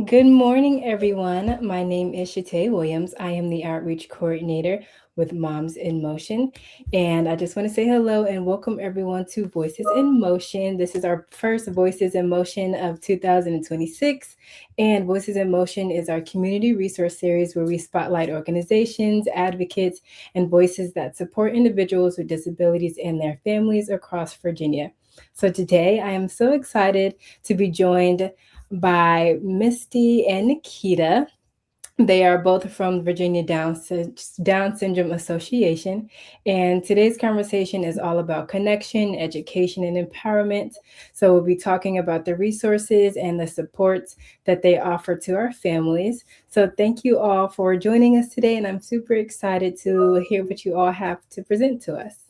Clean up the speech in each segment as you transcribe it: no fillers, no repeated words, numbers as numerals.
Good morning, everyone. My name is Shatay Williams. I am the outreach coordinator with Moms in Motion. And I just want to say hello and welcome everyone to Voices in Motion. This is our first Voices in Motion of 2026. And Voices in Motion is our community resource series where we spotlight organizations, advocates, and voices that support individuals with disabilities and their families across Virginia. So today I am so excited to be joined by Misty and Nikita. They are both from Virginia Down Syndrome Association. And today's conversation is all about connection, education, and empowerment. So we'll be talking about the resources and the supports that they offer to our families. So thank you all for joining us today. And I'm super excited to hear what you all have to present to us.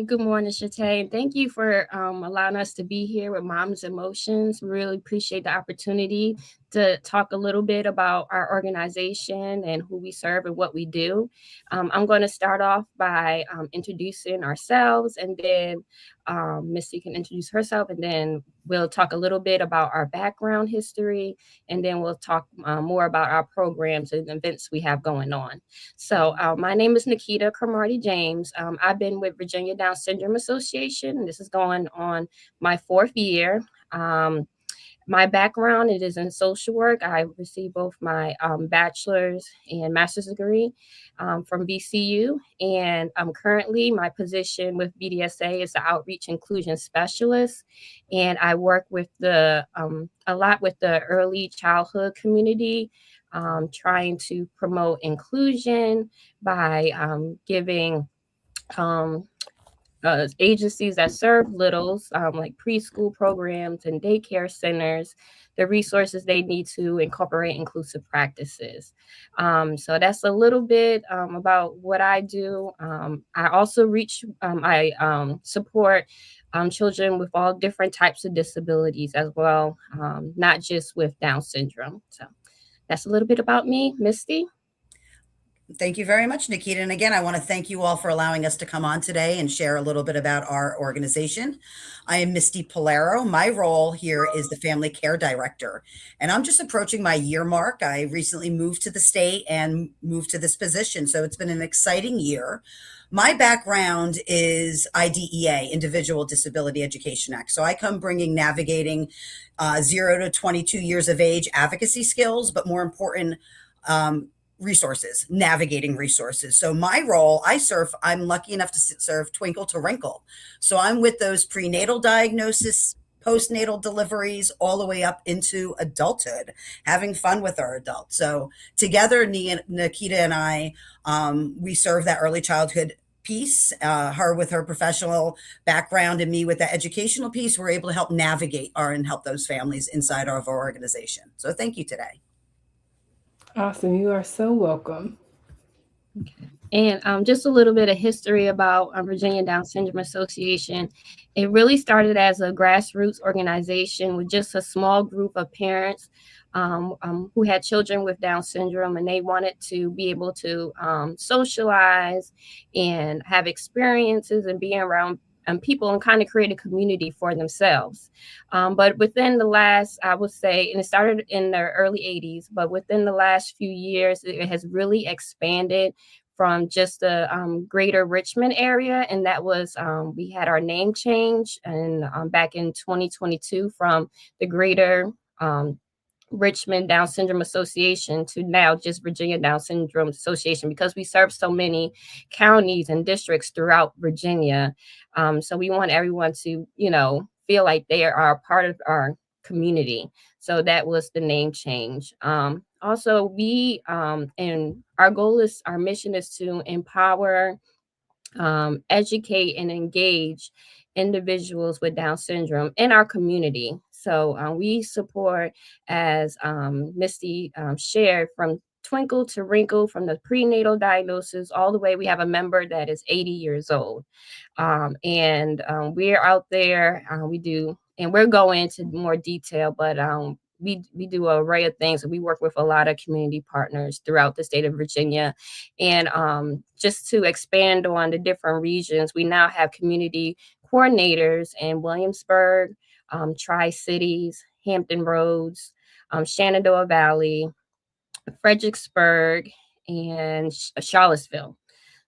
Good morning, Shatay. Thank you for allowing us to be here with Moms Emotions. Really appreciate the opportunity to talk a little bit about our organization and who we serve and what we do. I'm going to start off by introducing ourselves, and then Missy can introduce herself, and then we'll talk a little bit about our background history, and then we'll talk more about our programs and events we have going on. So my name is Nikita Cromartie James. I've been with Virginia Down Syndrome Association. This is going on my fourth year. My background, it is in social work. I received both my bachelor's and master's degree from VCU. And currently my position with VDSA is the outreach inclusion specialist. And I work with a lot with the early childhood community, trying to promote inclusion by giving agencies that serve littles, like preschool programs and daycare centers, the resources they need to incorporate inclusive practices. So that's a little bit about what I do. I also I support children with all different types of disabilities as well, not just with Down syndrome. So that's a little bit about me, Misty. Thank you very much, Nikita. And again, I want to thank you all for allowing us to come on today and share a little bit about our organization. I am Misty Polaro. My role here is the Family Care Director, and I'm just approaching my year mark. I recently moved to the state and moved to this position, so it's been an exciting year. My background is IDEA, Individual Disability Education Act. So I come bringing navigating 0 to 22 years of age advocacy skills, but more important, resources, navigating resources. So my role, I'm lucky enough to serve Twinkle to Wrinkle. So I'm with those prenatal diagnosis, postnatal deliveries, all the way up into adulthood, having fun with our adults. So together, Nikita and I, we serve that early childhood piece, her with her professional background and me with the educational piece. We're able to help navigate and help those families inside of our organization. So thank you today. Awesome. You are so welcome. Okay. And just a little bit of history about Virginia Down Syndrome Association. It really started as a grassroots organization with just a small group of parents who had children with Down syndrome, and they wanted to be able to socialize and have experiences and be around people and kind of create a community for themselves. But within the last, I would say, and it started in the early 80s, but within the last few years, it has really expanded from just the greater Richmond area. And that was, we had our name change and back in 2022 from the greater Richmond Down Syndrome Association to now just Virginia Down Syndrome Association, because we serve so many counties and districts throughout Virginia. So we want everyone to, feel like they are a part of our community. So that was the name change. Also, and our mission is to empower, educate, and engage individuals with Down syndrome in our community. So we support, as Misty shared, from Twinkle to Wrinkle, from the prenatal diagnosis all the way. We have a member that is 80 years old. And we're out there, and we're going into more detail, but we do an array of things, and we work with a lot of community partners throughout the state of Virginia. And just to expand on the different regions, we now have community coordinators in Williamsburg, Tri-Cities, Hampton Roads, Shenandoah Valley, Fredericksburg, and Charlottesville.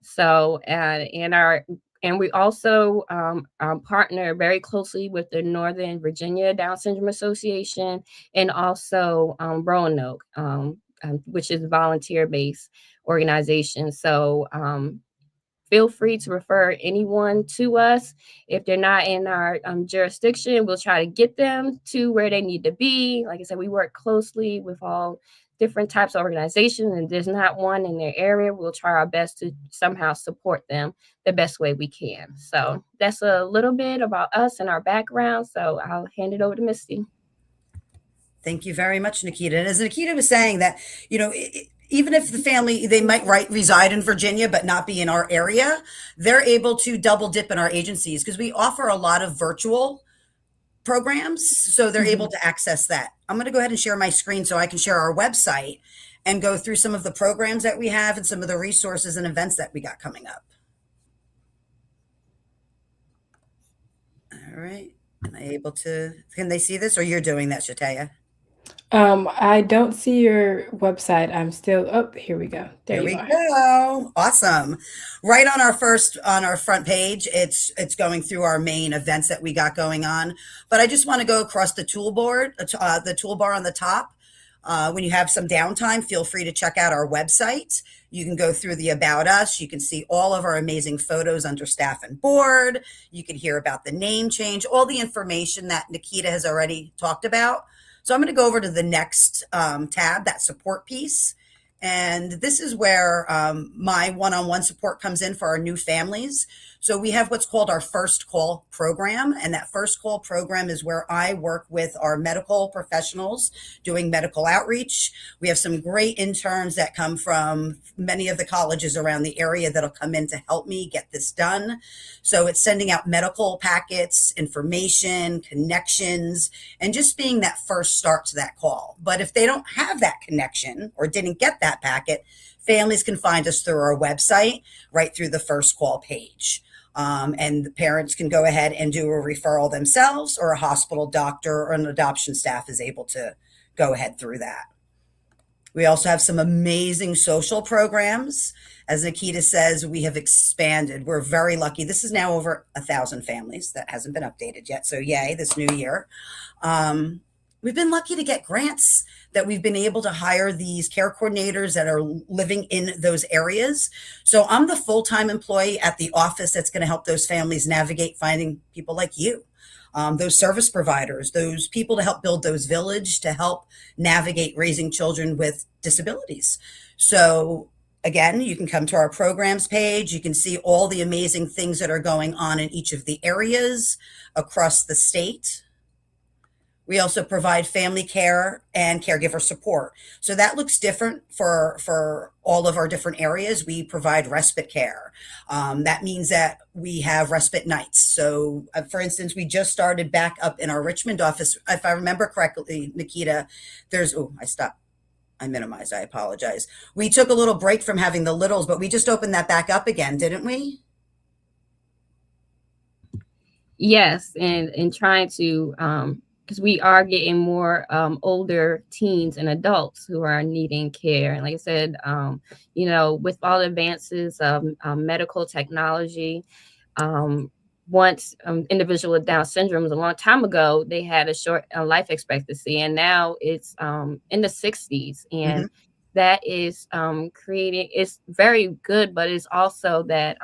So, and we also partner very closely with the Northern Virginia Down Syndrome Association, and also Roanoke, which is a volunteer-based organization. So feel free to refer anyone to us. If they're not in our jurisdiction, we'll try to get them to where they need to be. Like I said, we work closely with all different types of organizations, and there's not one in their area. We'll try our best to somehow support them the best way we can. So that's a little bit about us and our background. So I'll hand it over to Misty. Thank you very much, Nikita. And as Nikita was saying that, even if the family, they might reside in Virginia, but not be in our area, they're able to double dip in our agencies because we offer a lot of virtual programs. So they're able to access that. I'm going to go ahead and share my screen so I can share our website and go through some of the programs that we have and some of the resources and events that we got coming up. All right. Am I able to, can they see this, or you're doing that, Shataya? I don't see your website. I'm still, oh, here we go. There you are. Go. Awesome. Right on our front page, it's going through our main events that we got going on. But I just want to go across the toolbar on the top. When you have some downtime, feel free to check out our website. You can go through the About Us. You can see all of our amazing photos under staff and board. You can hear about the name change, all the information that Nikita has already talked about. So I'm going to go over to the next tab, that support piece. And this is where my one-on-one support comes in for our new families. So we have what's called our First Call program. And that First Call program is where I work with our medical professionals doing medical outreach. We have some great interns that come from many of the colleges around the area that'll come in to help me get this done. So it's sending out medical packets, information, connections, and just being that first start to that call. But if they don't have that connection or didn't get that packet, families can find us through our website, right through the First Call page. And the parents can go ahead and do a referral themselves, or a hospital doctor or an adoption staff is able to go ahead through that. We also have some amazing social programs. As Nikita says, we have expanded. We're very lucky. This is now over 1,000 families. That hasn't been updated yet. So yay, this new year. We've been lucky to get grants that we've been able to hire these care coordinators that are living in those areas. So I'm the full-time employee at the office that's going to help those families navigate finding people like you, those service providers, those people to help build those villages, to help navigate raising children with disabilities. So again, you can come to our programs page. You can see all the amazing things that are going on in each of the areas across the state. We also provide family care and caregiver support. So that looks different for all of our different areas. We provide respite care. That means that we have respite nights. So for instance, we just started back up in our Richmond office. If I remember correctly, Nikita, I minimized, I apologize. We took a little break from having the littles, but we just opened that back up again, didn't we? Yes, and trying to, because we are getting more older teens and adults who are needing care. And like I said, with all the advances of medical technology, once individual with Down syndrome, a long time ago, they had a short life expectancy, and now it's in the 60s. And that is it's very good, but it's also that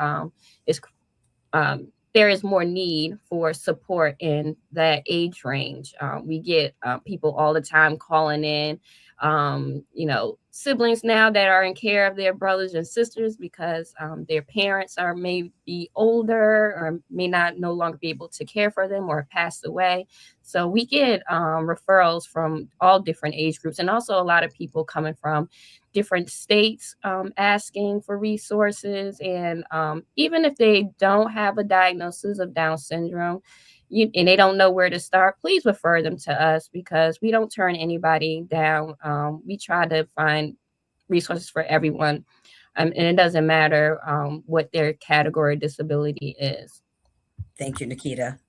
there is more need for support in that age range. We get people all the time calling in, siblings now that are in care of their brothers and sisters because their parents are maybe older or may not no longer be able to care for them or have passed away. So we get referrals from all different age groups, and also a lot of people coming from different states asking for resources. And even if they don't have a diagnosis of Down syndrome and they don't know where to start, please refer them to us because we don't turn anybody down. We try to find resources for everyone. And it doesn't matter what their category of disability is. Thank you, Nikita.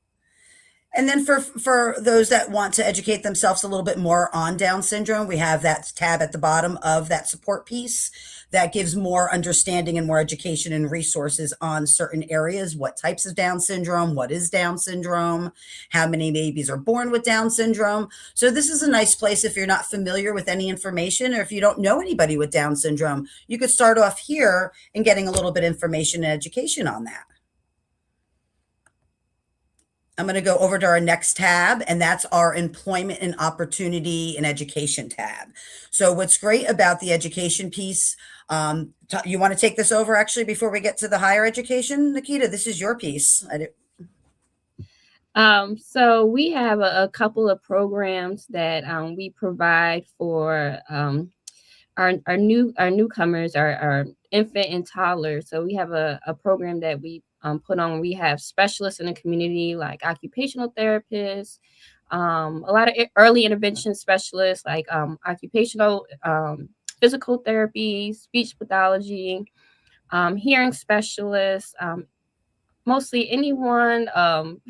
And then for those that want to educate themselves a little bit more on Down syndrome, we have that tab at the bottom of that support piece that gives more understanding and more education and resources on certain areas. What types of Down syndrome? What is Down syndrome? How many babies are born with Down syndrome? So this is a nice place if you're not familiar with any information, or if you don't know anybody with Down syndrome, you could start off here and getting a little bit of information and education on that. I'm going to go over to our next tab, and that's our employment and opportunity and education tab. So what's great about the education piece, you want to take this over actually before we get to the higher education, Nikita? This is your piece. So we have a couple of programs that we provide for our newcomers, our infant and toddlers. So we have a program that we put on. We have specialists in the community like occupational therapists, a lot of early intervention specialists like occupational physical therapy, speech pathology, hearing specialists, mostly anyone,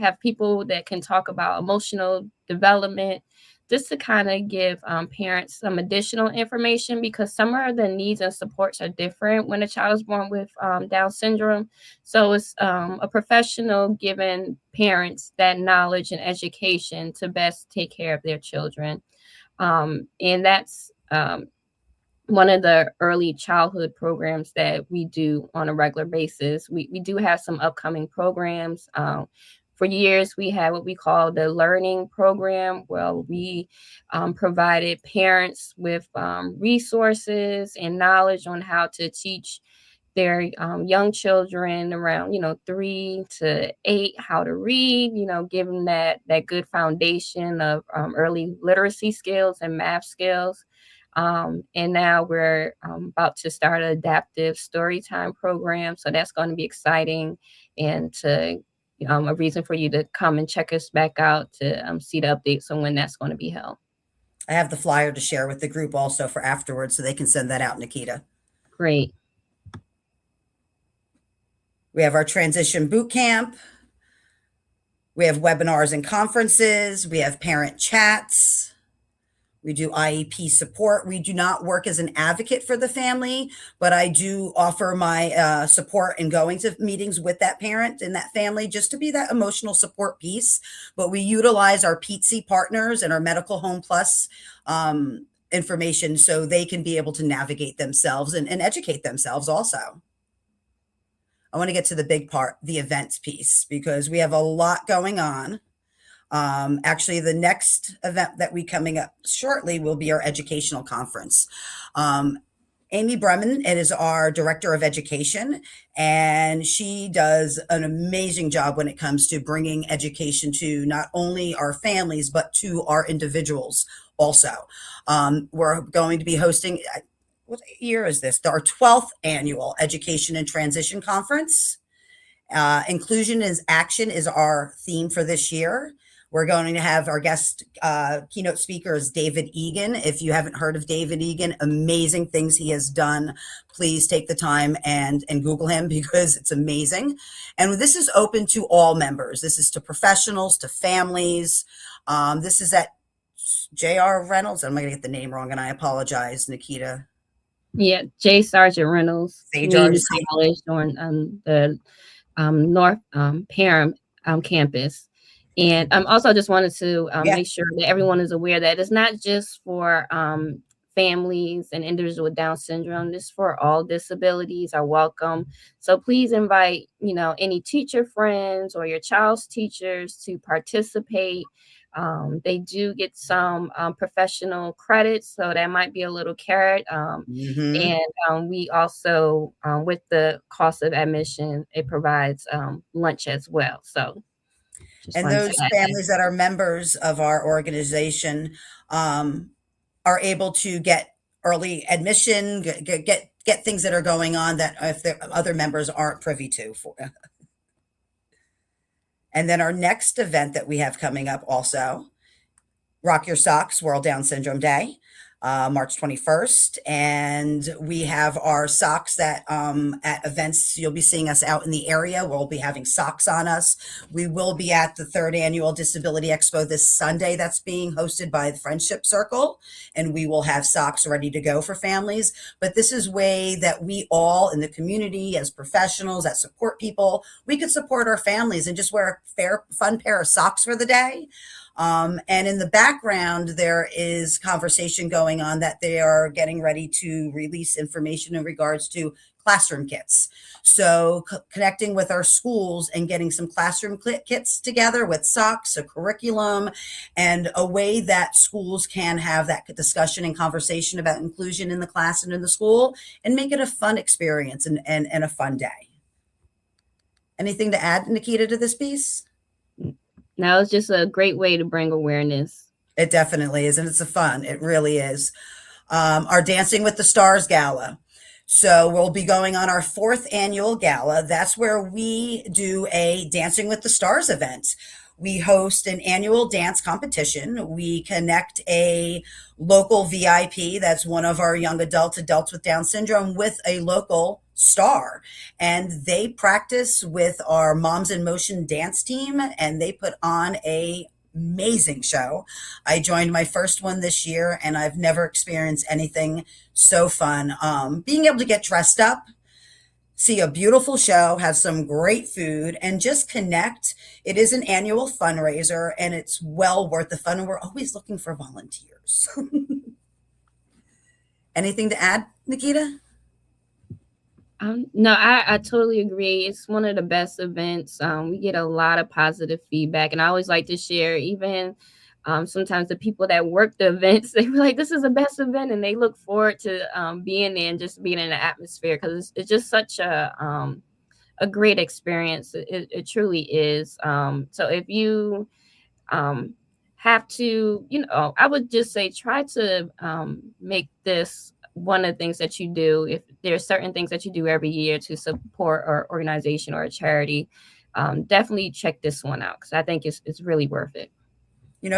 have people that can talk about emotional development, just to kind of give parents some additional information, because some of the needs and supports are different when a child is born with Down syndrome. So it's a professional giving parents that knowledge and education to best take care of their children. And that's one of the early childhood programs that we do on a regular basis. We do have some upcoming programs. For years, we had what we call the learning program, where we provided parents with resources and knowledge on how to teach their young children around 3 to 8 how to read, give them that good foundation of early literacy skills and math skills. And now we're about to start an adaptive storytime program. So that's going to be exciting, and a reason for you to come and check us back out to see the updates on when that's going to be held. I have the flyer to share with the group also for afterwards, so they can send that out, Nikita. Great. We have our transition boot camp. We have webinars and conferences. We have parent chats. We do IEP support. We do not work as an advocate for the family, but I do offer my support in going to meetings with that parent and that family, just to be that emotional support piece. But we utilize our PTSI partners and our Medical Home Plus information so they can be able to navigate themselves and educate themselves also. I want to get to the big part, the events piece, because we have a lot going on. Actually, the next event that we coming up shortly will be our educational conference. Amy Bremen is our director of education, and she does an amazing job when it comes to bringing education to not only our families, but to our individuals also. We're going to be hosting, what year is this? Our 12th annual Education and Transition Conference. Inclusion is action is our theme for this year. We're going to have our guest keynote speaker is David Egan. If you haven't heard of David Egan, amazing things he has done. Please take the time and Google him, because it's amazing. And this is open to all members. This is to professionals, to families. This is at J.R. Reynolds. I'm going to get the name wrong, and I apologize, Nikita. Yeah, J. Sargent Reynolds Community College on the North Parham campus. And also just wanted to make sure that everyone is aware that it's not just for families and individuals with Down syndrome. This for all disabilities are welcome. So please invite, any teacher friends or your child's teachers to participate. They do get some professional credits, so that might be a little carrot. And we also, with the cost of admission, it provides lunch as well. So, and those families that are members of our organization are able to get early admission, get things that are going on that if the other members aren't privy to. And then our next event that we have coming up also, Rock Your Socks, World Down Syndrome Day. March 21st. And we have our socks that at events, you'll be seeing us out in the area. We'll be having socks on us. We will be at the 3rd Annual Disability Expo this Sunday that's being hosted by the Friendship Circle. And we will have socks ready to go for families. But this is a way that we all in the community, as professionals that support people, we could support our families and just wear a fun pair of socks for the day. And in the background, there is conversation going on that they are getting ready to release information in regards to classroom kits. So connecting with our schools and getting some classroom kits together with socks, a curriculum, and a way that schools can have that discussion and conversation about inclusion in the class and in the school and make it a fun experience and a fun day. Anything to add, Nikita, to this piece? Now it's just a great way to bring awareness. It definitely is. And it's a fun. It really is. Our Dancing with the Stars Gala. So we'll be going on our 4th annual gala. That's where we do a Dancing with the Stars event. We host an annual dance competition. We connect a local VIP, that's one of our young adults with Down syndrome, with a local star. And they practice with our Moms in Motion dance team, and they put on a amazing show. I joined my first one this year, and I've never experienced anything so fun. Being able to get dressed up, see a beautiful show, have some great food, and just connect. It is an annual fundraiser, and it's well worth the fun. And we're always looking for volunteers. Anything to add, Nikita? No, I totally agree. It's one of the best events. We get a lot of positive feedback, and I always like to share, even sometimes the people that work the events, they were like, this is the best event, and they look forward to being there and just being in the atmosphere, because it's just such a great experience. It truly is. So if you have to, I would just say try to make this one of the things that you do. If there are certain things that you do every year to support our organization or a charity, definitely check this one out, because I think it's really worth it.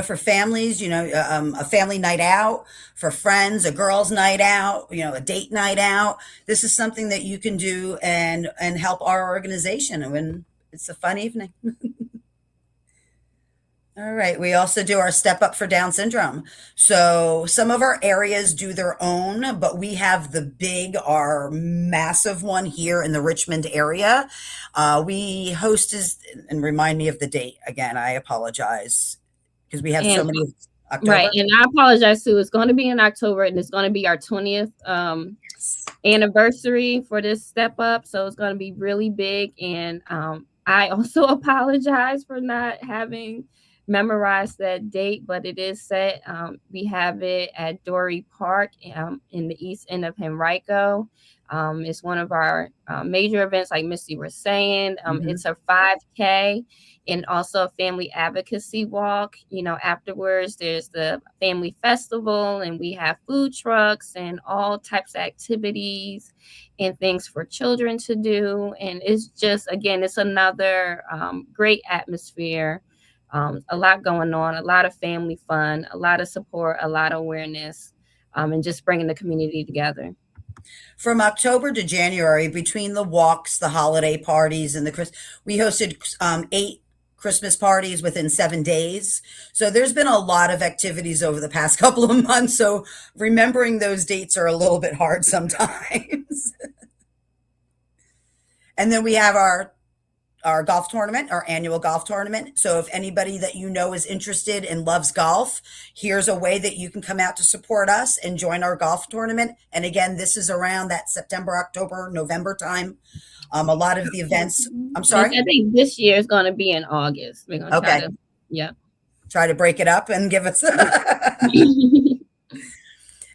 For families, a family night out, for friends, a girls' night out, a date night out. This is something that you can do and help our organization. And it's a fun evening. All right. We also do our Step Up for Down syndrome. So some of our areas do their own, but we have our massive one here in the Richmond area. We host and remind me of the date again. I apologize, because we have so many. October. Right. And I apologize too. It's going to be in October, and it's going to be our 20th anniversary for this Step Up. So it's going to be really big. And I also apologize for not having memorized that date, but it is set. We have it at Dory Park in the east end of Henrico. It's one of our major events, like Misty was saying. It's a 5K and also a family advocacy walk. Afterwards, there's the family festival, and we have food trucks and all types of activities and things for children to do. And it's just, again, it's another great atmosphere. A lot going on, a lot of family fun, a lot of support, a lot of awareness, and just bringing the community together. From October to January, between the walks, the holiday parties, and we hosted 8 Christmas parties within 7 days. So there's been a lot of activities over the past couple of months. So remembering those dates are a little bit hard sometimes. And then we have our golf tournament, our annual golf tournament. So if anybody that is interested and loves golf, here's a way that you can come out to support us and join our golf tournament. And again, this is around that September, October, November time. A lot of the events, I'm sorry? I think this year is going to be in August. We're going to try to break it up and give us.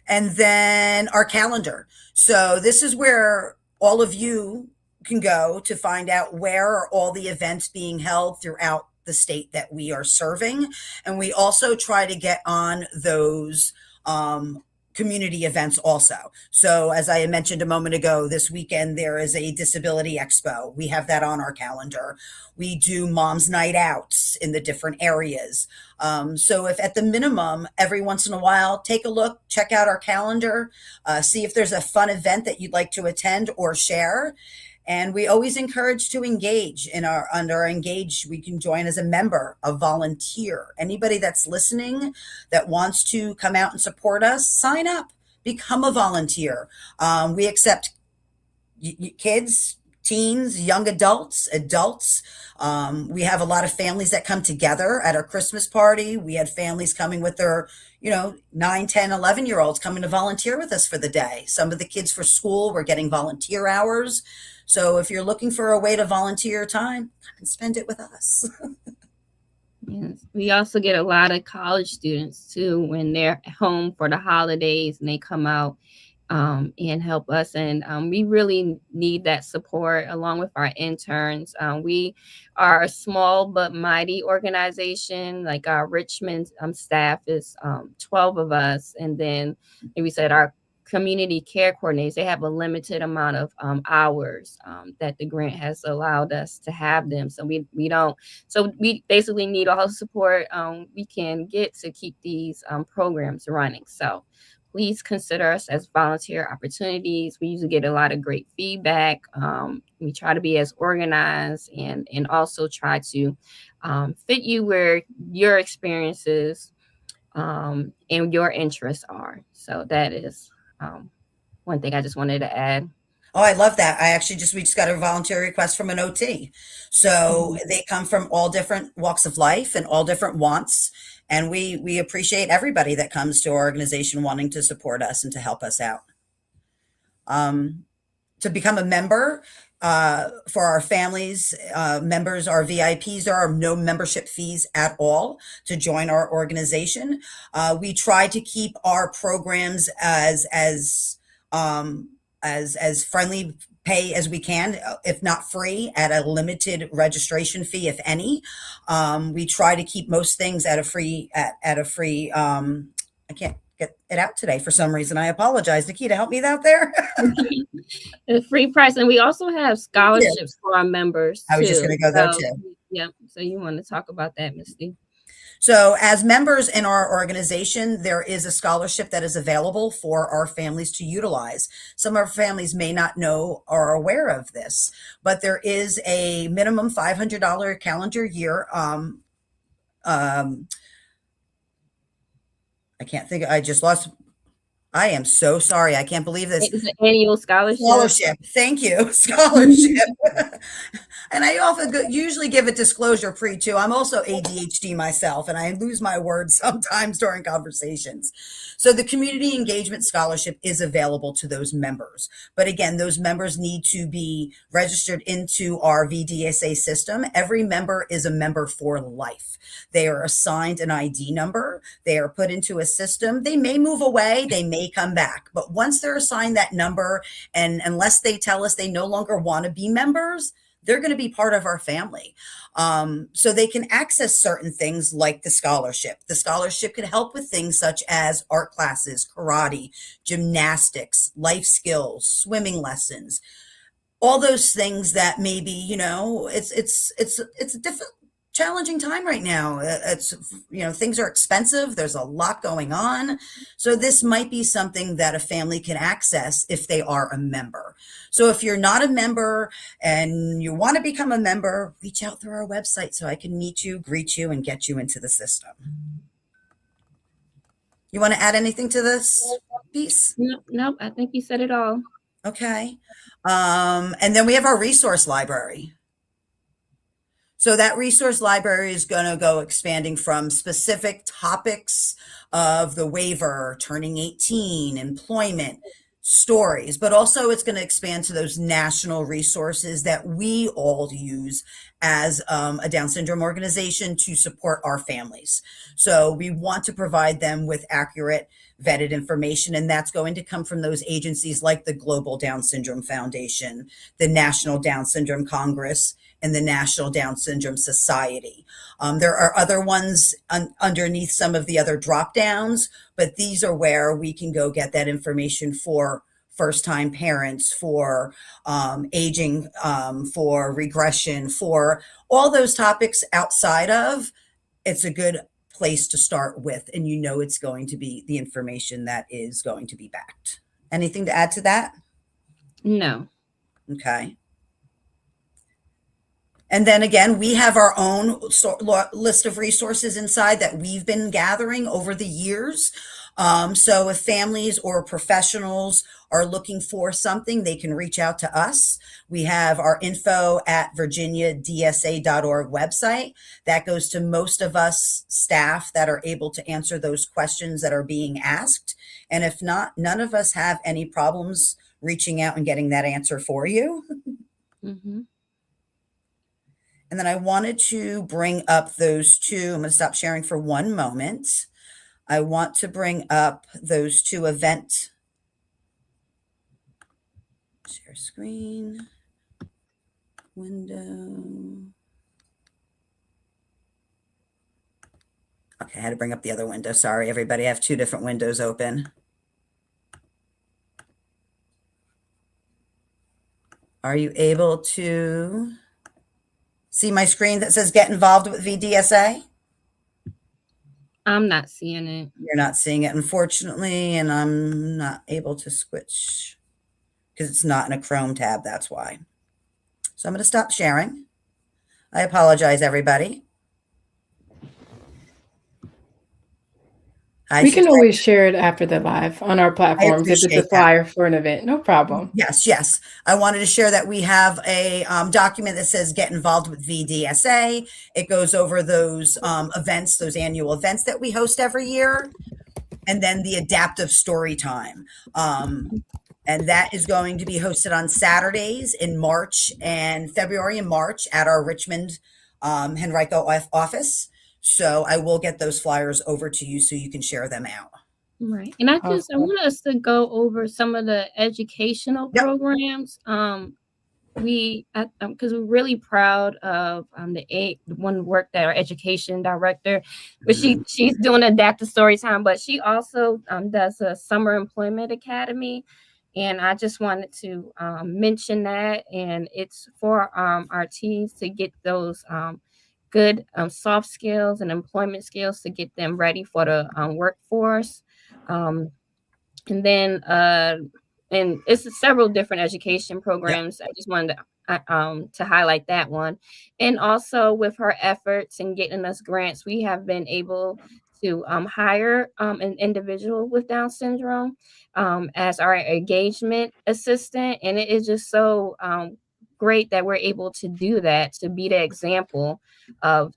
And then our calendar. So this is where all of you can go to find out where are all the events being held throughout the state that we are serving. And we also try to get on those community events also. So as I mentioned a moment ago, this weekend there is a disability expo. We have that on our calendar. We do moms night outs in the different areas. So if at the minimum, every once in a while, take a look, check out our calendar, see if there's a fun event that you'd like to attend or share. And we always encourage to engage under engage. We can join as a member, a volunteer. Anybody that's listening that wants to come out and support us, sign up, become a volunteer. We accept kids, teens, young adults. We have a lot of families that come together at our Christmas party. We had families coming with their 9, 10, 11-year-olds coming to volunteer with us for the day. Some of the kids for school were getting volunteer hours. So if you're looking for a way to volunteer your time, come and spend it with us. Yes. We also get a lot of college students too when they're home for the holidays and they come out and help us. And we really need that support along with our interns. We are a small but mighty organization. Like our Richmond staff is 12 of us. And then, like we said, our community care coordinators, they have a limited amount of hours that the grant has allowed us to have them. So we basically need all the support we can get to keep these programs running. So please consider us as volunteer opportunities. We usually get a lot of great feedback. We try to be as organized and also try to fit you where your experiences and your interests are. So that is one thing I just wanted to add. Oh, I love that. We just got a volunteer request from an OT. So they come from all different walks of life and all different wants. And we appreciate everybody that comes to our organization wanting to support us and to help us out. To become a member for our families, members, our VIPs, there are no membership fees at all to join our organization. We try to keep our programs as friendly pay as we can, if not free, at a limited registration fee, if any. We try to keep most things at a free. I can't get it out today for some reason. I apologize. Nikita, help me out there. The free price, and we also have scholarships for our members. I was just going to go there too. Yeah. So you want to talk about that, Misty? So as members in our organization, there is a scholarship that is available for our families to utilize. Some of our families may not know or are aware of this, but there is a minimum $500 calendar year. I can't think. I am so sorry. I can't believe this. It's an annual scholarship. Thank you. Scholarship. And I often usually give a disclosure pre too. I'm also ADHD myself, and I lose my words sometimes during conversations. So the community engagement scholarship is available to those members. But again, those members need to be registered into our VDSA system. Every member is a member for life. They are assigned an ID number. They are put into a system. They may move away. They may come back. But once they're assigned that number, and unless they tell us they no longer want to be members, they're going to be part of our family. So they can access certain things like the scholarship. The scholarship could help with things such as art classes, karate, gymnastics, life skills, swimming lessons, all those things that maybe, it's a different, challenging time right now. Things are expensive. There's a lot going on. So this might be something that a family can access if they are a member. So if you're not a member and you want to become a member, reach out through our website so I can meet you, greet you, and get you into the system. You want to add anything to this piece? Nope. I think you said it all. Okay. And then we have our resource library. So that resource library is going to go expanding from specific topics of the waiver, turning 18, employment, stories, but also it's going to expand to those national resources that we all use as a Down syndrome organization to support our families. So we want to provide them with accurate, vetted information, and that's going to come from those agencies like the Global Down Syndrome Foundation, the National Down Syndrome Congress, and the National Down Syndrome Society. There are other ones underneath some of the other drop downs, but these are where we can go get that information for first time parents, for aging, for regression, for all those topics outside of. It's a good place to start with, and you know it's going to be the information that is going to be backed. Anything to add to that? No. Okay. And then again, we have our own list of resources inside that we've been gathering over the years. So if families or professionals are looking for something, they can reach out to us. We have our info at virginiadsa.org website. That goes to most of us staff that are able to answer those questions that are being asked. And if not, none of us have any problems reaching out and getting that answer for you. Mm-hmm. And then I wanted to bring up those two. I'm going to stop sharing for one moment. I want to bring up those two event. Share screen. Window. Okay, I had to bring up the other window. Sorry, everybody. I have two different windows open. Are you able to see my screen that says get involved with VDSA? I'm not seeing it. You're not seeing it, unfortunately, and I'm not able to switch because it's not in a Chrome tab. That's why. So I'm going to stop sharing. I apologize, everybody. We can always share it after the live on our platforms if it's a flyer for an event. No problem. Yes, yes. I wanted to share that we have a document that says get involved with VDSA. It goes over those events, those annual events that we host every year. And then the adaptive story time. And that is going to be hosted on Saturdays in March and February and March at our Richmond Henrico office. So I will get those flyers over to you so you can share them out. Right. And I want us to go over some of the educational programs. Because we're really proud of the one work that our education director, but she's doing adaptive story time, but she also does a summer employment academy. And I just wanted to mention that, and it's for our teens to get those good soft skills and employment skills to get them ready for the workforce. And then and it's several different education programs. I just wanted to highlight that one. And also with her efforts in getting us grants, we have been able to hire an individual with Down syndrome as our engagement assistant. And it is just so great that we're able to do that, to be the example of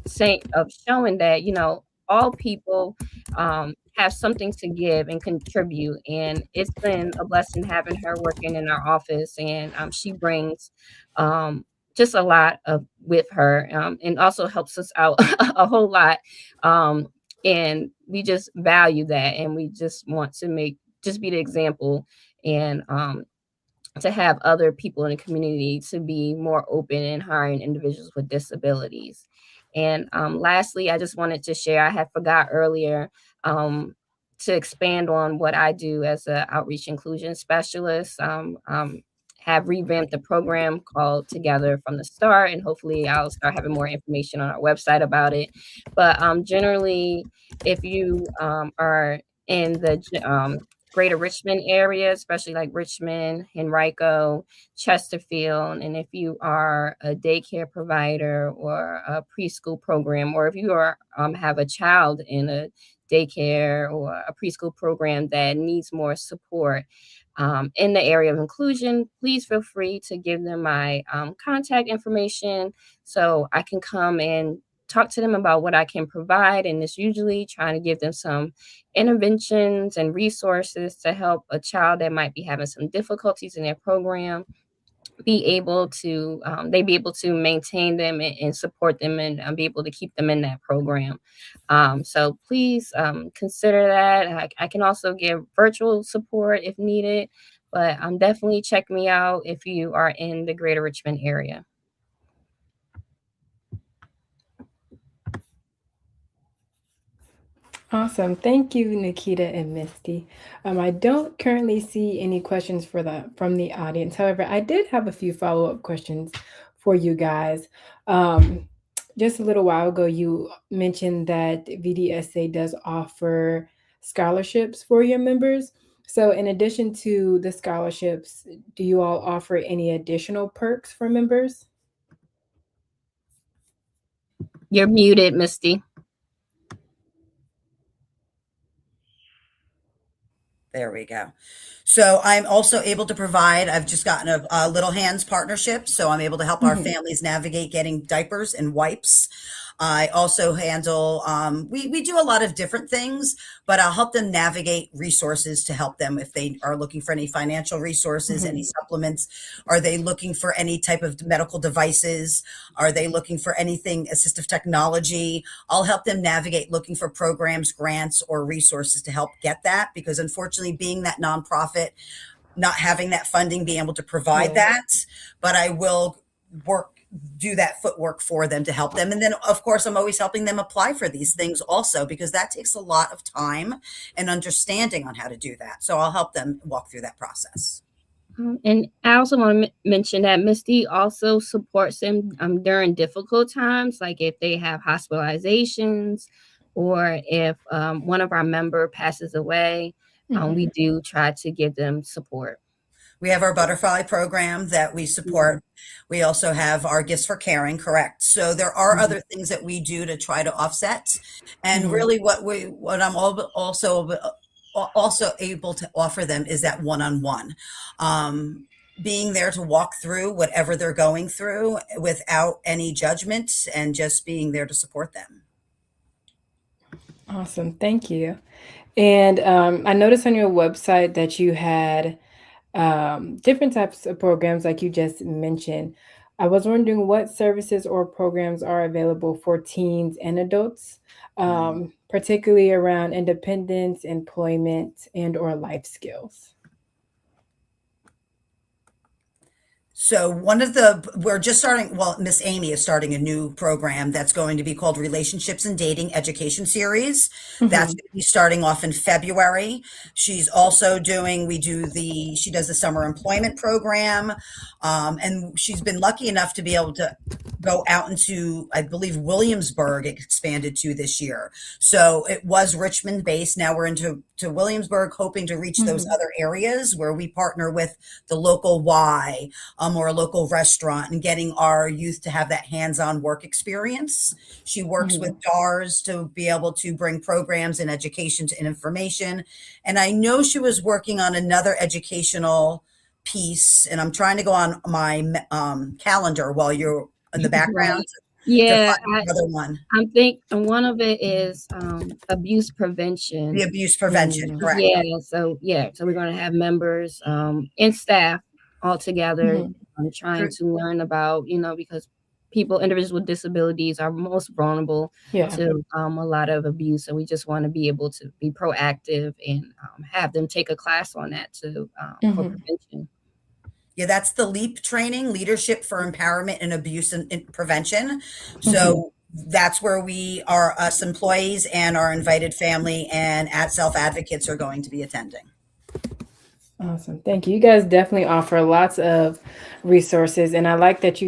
showing that, you know, all people have something to give and contribute. And it's been a blessing having her working in our office, and she brings just a lot with her, and also helps us out a whole lot. And we just value that, and we just want to be the example, and to have other people in the community to be more open in hiring individuals with disabilities. And lastly, I just wanted to share, I had forgot earlier, to expand on what I do as an outreach inclusion specialist. Have revamped the program called Together from the Start, and hopefully I'll start having more information on our website about it. But generally, if you are in the Greater Richmond area, especially like Richmond, Henrico, Chesterfield, and if you are a daycare provider or a preschool program, or if you are have a child in a daycare or a preschool program that needs more support in the area of inclusion, please feel free to give them my contact information so I can come and talk to them about what I can provide. And it's usually trying to give them some interventions and resources to help a child that might be having some difficulties in their program be able to maintain them and support them, and be able to keep them in that program. So please consider that. I can also give virtual support if needed, but definitely check me out if you are in the Greater Richmond area. Awesome. Thank you, Nikita and Misty. I don't currently see any questions from the audience. However, I did have a few follow-up questions for you guys. Um, just a little while ago, you mentioned that VDSA does offer scholarships for your members. So, in addition to the scholarships, do you all offer any additional perks for members? You're muted, Misty. There we go. So I'm also able to provide, I've just gotten a Little Hands partnership. So I'm able to help our Mhm. families navigate getting diapers and wipes. I also handle, we do a lot of different things, but I'll help them navigate resources to help them if they are looking for any financial resources, any Mhm. supplements. Are they looking for any type of medical devices? Are they looking for anything assistive technology? I'll help them navigate looking for programs, grants, or resources to help get that, because unfortunately, being that nonprofit, not having that funding, being able to provide Yeah. that, but I will do that footwork for them to help them. And then, of course, I'm always helping them apply for these things also, because that takes a lot of time and understanding on how to do that. So I'll help them walk through that process. And I also want to mention that Misty also supports them during difficult times, like if they have hospitalizations or if one of our member passes away, we Mhm. do try to give them support. We have our butterfly program that we Mhm. support. We also have our gifts for caring, correct? So there are Mhm. other things that we do to try to offset. And Mhm. really what I'm also able to offer them is that one-on-one. Being there to walk through whatever they're going through without any judgment, and just being there to support them. Awesome. Thank you. And I noticed on your website that you had different types of programs, like you just mentioned. I was wondering what services or programs are available for teens and adults, particularly around independence, employment, and/or life skills. So we're just starting, well, Miss Amy is starting a new program that's going to be called Relationships and Dating Education Series. That's Hmm. going to be starting off in February. She's also she does the summer employment program. And she's been lucky enough to be able to go out into, I believe, Williamsburg expanded to this year. So it was Richmond based. Now we're to Williamsburg, hoping to reach those Hmm. other areas where we partner with the local Y, or a local restaurant, and getting our youth to have that hands-on work experience. She works with Hmm. DARS to be able to bring programs and education to information. And I know she was working on another educational piece, and I'm trying to go on my calendar while you're in the background Right. to Yeah, find another one. I'm think and one of it is abuse The prevention. abuse prevention, Hmm. correct. So we're going to have members and staff all together Hmm. trying to learn about, because individuals with disabilities are most vulnerable Yeah. to a lot of abuse, and we just want to be able to be proactive and have them take a class on that for Hmm. prevention. Yeah, that's the LEAP training, Leadership for Empowerment and Abuse and Prevention. Hmm. So that's where we are, us employees and our invited family and at self advocates are going to be attending. Awesome. Thank you. You guys definitely offer lots of resources, and I like that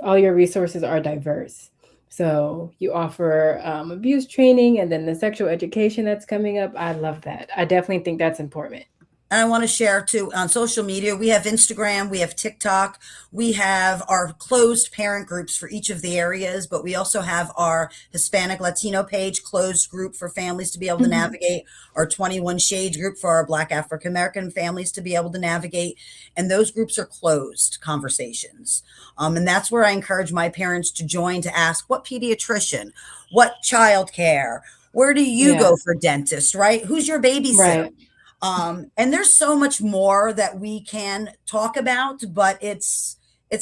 all your resources are diverse. So you offer abuse training and then the sexual education that's coming up. I love that. I definitely think that's important. And I want to share too on social media. We have Instagram, we have TikTok, we have our closed parent groups for each of the areas, but we also have our Hispanic Latino page closed group for families to be able to Hmm. navigate, our 21 Shades group for our Black African American families to be able to navigate. And those groups are closed conversations. And that's where I encourage my parents to join, to ask what pediatrician, what childcare, where do you Yeah. go for dentist, right? Who's your babysitter? Right. And there's so much more that we can talk about, but it's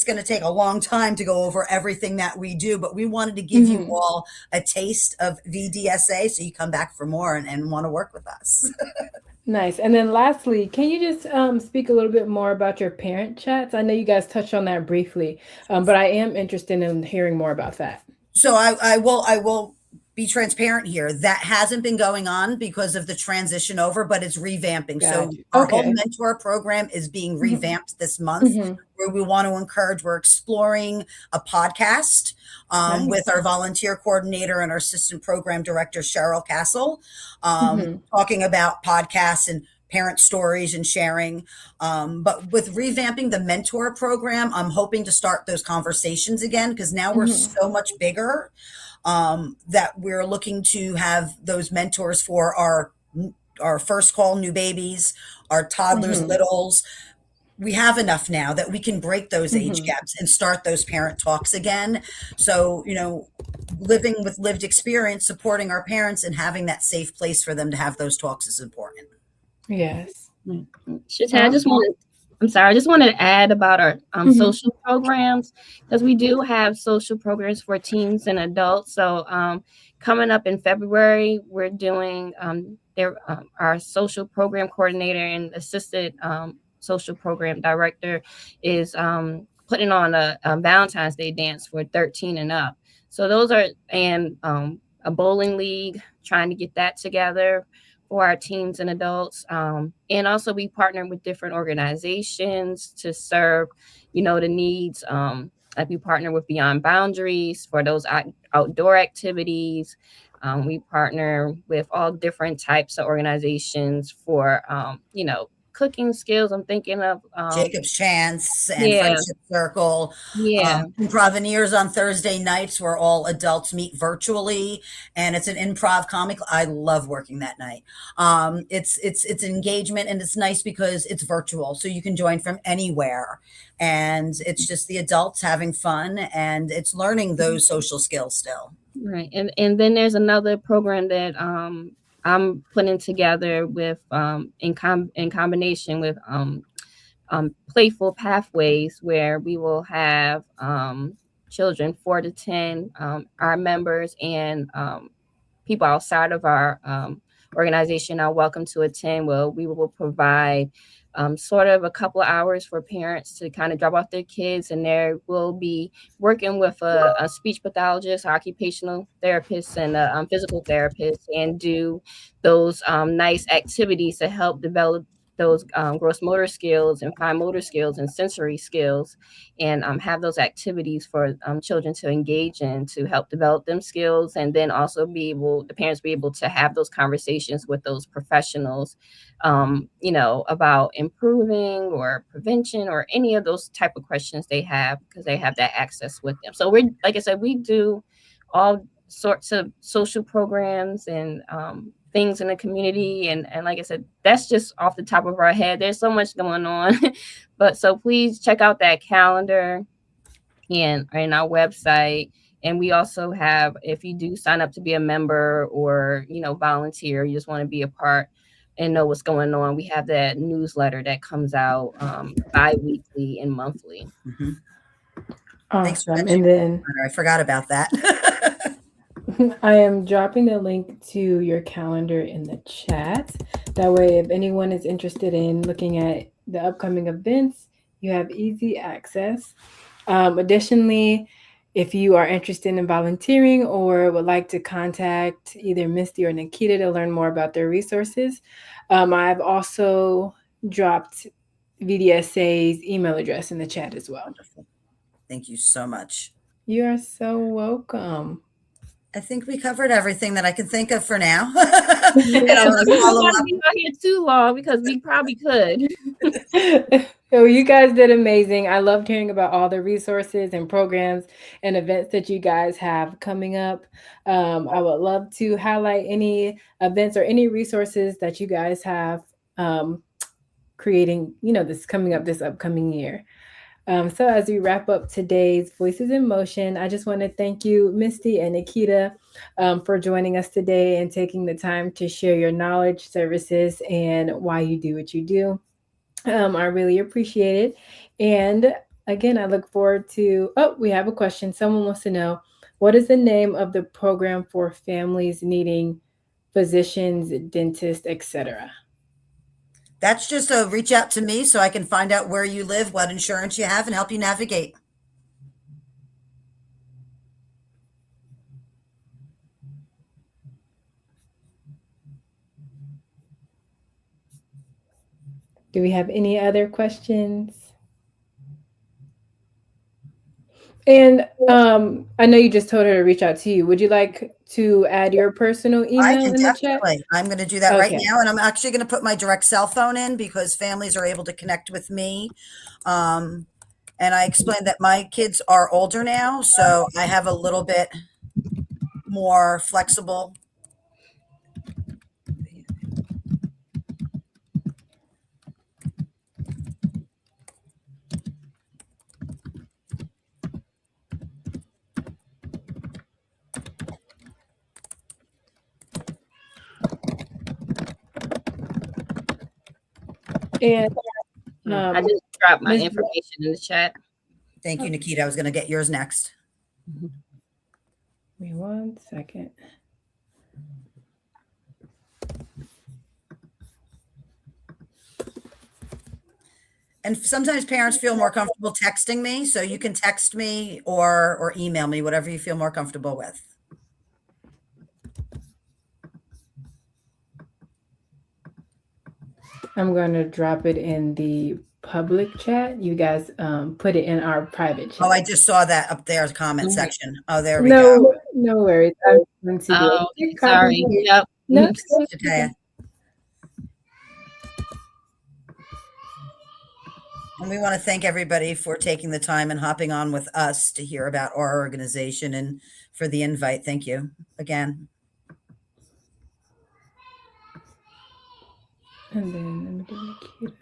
going to take a long time to go over everything that we do. But we wanted to give you Hmm. all a taste of VDSA, so you come back for more and want to work with us. Nice. And then lastly, can you just speak a little bit more about your parent chats? I know you guys touched on that briefly, but I am interested in hearing more about that. So I will be transparent here. That hasn't been going on because of the transition over, but it's revamping. So our whole mentor program is being revamped this month, where we want to encourage, we're exploring a podcast with our volunteer coordinator and our assistant program director, Cheryl Castle, talking about podcasts and parent stories and sharing. But with revamping the mentor program, I'm hoping to start those conversations again, because now we're so much bigger that we're looking to have those mentors for our first call new babies, our toddlers, littles. We have enough now that we can break those age gaps and start those parent talks again. So, living with lived experience, supporting our parents and having that safe place for them to have those talks is important. Yes. Shatay, I just wanted to add about our social programs, because we do have social programs for teens and adults. So coming up in February, we're doing our social program coordinator and assistant social program director is putting on a Valentine's Day dance for 13 and up. So those are, and a bowling league, trying to get that together for our teens and adults. And also we partner with different organizations to serve, the needs. Like we partner with Beyond Boundaries for those outdoor activities. We partner with all different types of organizations for, cooking skills. I'm thinking of Jacob's Chance and Friendship Circle. Improvineers on Thursday nights, where all adults meet virtually, and it's an improv comic. I love working that night. It's engagement, and it's nice because it's virtual, so you can join from anywhere, and it's just the adults having fun, and it's learning those social skills still. Right, and then there's another program that I'm putting together with in combination with Playful Pathways, where we will have children 4 to 10, our members and people outside of our organization are welcome to attend. Well, we will provide sort of a couple of hours for parents to kind of drop off their kids, and there will be working with a speech pathologist, occupational therapist, and a physical therapist, and do those nice activities to help develop those gross motor skills and fine motor skills and sensory skills, and have those activities for children to engage in to help develop them skills, and then also the parents be able to have those conversations with those professionals, about improving or prevention or any of those type of questions they have, because they have that access with them. So we're, like I said, we do all sorts of social programs and things in the community, and like I said, that's just off the top of our head. There's so much going on. But so please check out that calendar and our website. And we also have, if you do sign up to be a member or volunteer, you just want to be a part and know what's going on, we have that newsletter that comes out bi-weekly and monthly. Awesome. And then I forgot about that. I am dropping the link to your calendar in the chat. That way, if anyone is interested in looking at the upcoming events, you have easy access. Additionally, if you are interested in volunteering or would like to contact either Misty or Nikita to learn more about their resources, I've also dropped VDSA's email address in the chat as well. Wonderful. Thank you so much. You are so welcome. I think we covered everything that I can think of for now. We don't want to be out here too long, because we probably could. So you guys did amazing. I loved hearing about all the resources and programs and events that you guys have coming up. I would love to highlight any events or any resources that you guys have creating, this upcoming year. So as we wrap up today's Voices in Motion, I just want to thank you, Misty and Nikita, for joining us today and taking the time to share your knowledge, services, and why you do what you do. I really appreciate it. And again, I look forward to, we have a question. Someone wants to know, what is the name of the program for families needing physicians, dentists, etc.? That's just a reach out to me so I can find out where you live, what insurance you have, and help you navigate. Do we have any other questions? And I know you just told her to reach out to you. Would you like to add your personal I email can in the chat? definitely. I'm going to do that right Okay. now. And I'm actually going to put my direct cell phone in because families are able to connect with me. And I explained that my kids are older now, so I have a little bit more flexible. And I just dropped my Ms. information in the chat. Thank you, Nikita. I was going to get yours next. Give me 1 second. And sometimes parents feel more comfortable texting me, so you can text me or email me, whatever you feel more comfortable with. I'm going to drop it in the public chat. You guys put it in our private chat. Oh, I just saw that up there, comment section. Oh, there we No, go. no worries. I was going to do Oh, it. okay, sorry. Yep. No, And we want to thank everybody for taking the time and hopping on with us to hear about our organization and for the invite. Thank you again. and then let me do Nikita.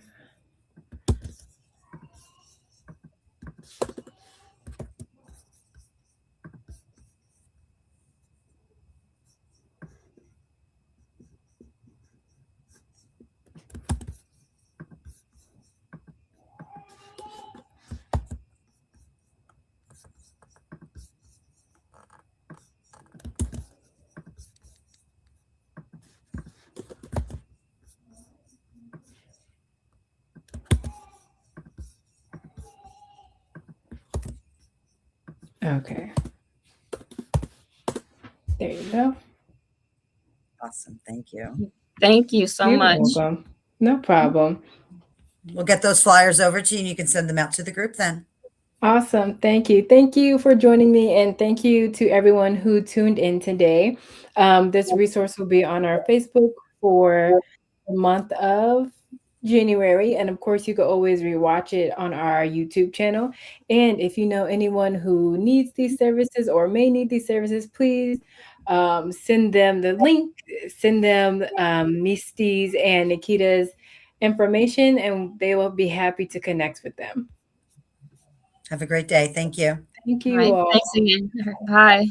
Okay. There you go. Awesome. Thank you. Thank you so You're much. welcome. No problem. We'll get those flyers over to you and you can send them out to the group then. Awesome. Thank you. Thank you for joining me. And thank you to everyone who tuned in today. This resource will be on our Facebook for the month of January. And of course, you can always rewatch it on our YouTube channel. And if you know anyone who needs these services or may need these services, please send them the link, send them Misty's and Nikita's information, and they will be happy to connect with them. Have a great day. Thank you. Thank All you right. all. Thanks again. Bye.